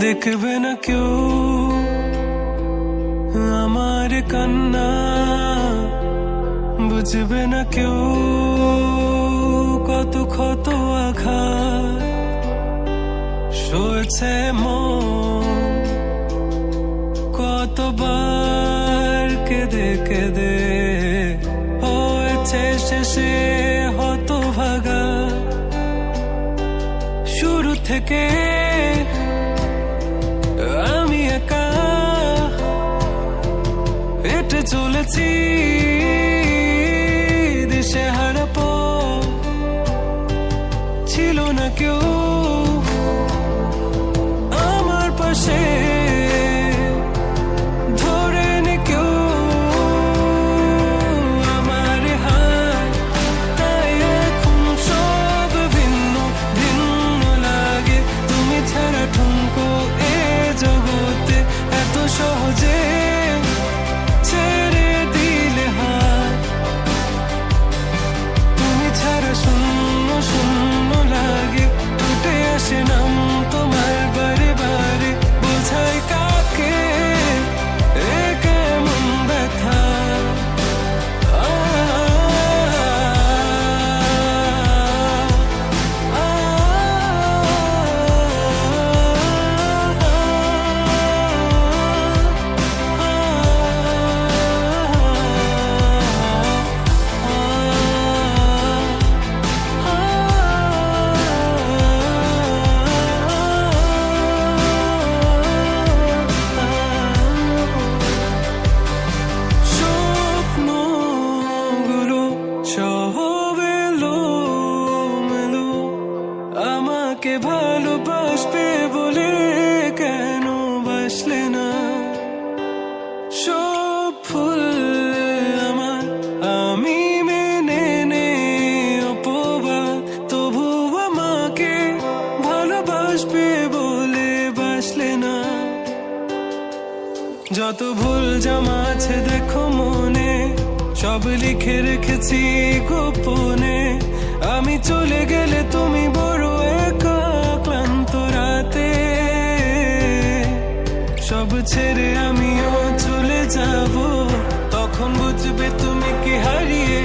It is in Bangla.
দেখবে না কেউ আমার কান্না, বুঝবে না কেউ কত ক্ষত আঘাত সয়েছে মন, কতবার কেঁদে কেঁদে হয়েছে শেষে হতভাগা। শুরু থেকে আমি একা হেঁটে চলেছি দিশেহারা পথ, ছিল না কেউ আমার পাশে, ধরে নি কেউ আমার হাত, তাই এখন সব ভিন্ন ভিন্ন লাগে। তুমি ছাড়া ঠুনকো এ জগতে এত সহজে ছেড়ে দিলে হাত, তুমি ছাড়া শূন্য শূন্য লাগে। উঠে আসে নাম তোমার বারে বারে, বোঝাই কাকে এ কেমন ব্যথা। স্বপ্নগুলো সব এলোমেলো, আমাকে ভালোবাসবে বলে কেন বাসলে না। সব ফুল আমার আমি মেনে নে অপবাদ, তবু আমাকে ভালোবাসবে বলে বাসলে না। যত ভুল জমা আছে দেখো মনে, সব লিখে রেখেছি গোপনে। আমি চলে গেলে তুমি বড় একা ক্লান্ত রাতে, সব ছেড়ে আমিও চলে যাব, তখন বুঝবে তুমি কি হারিয়ে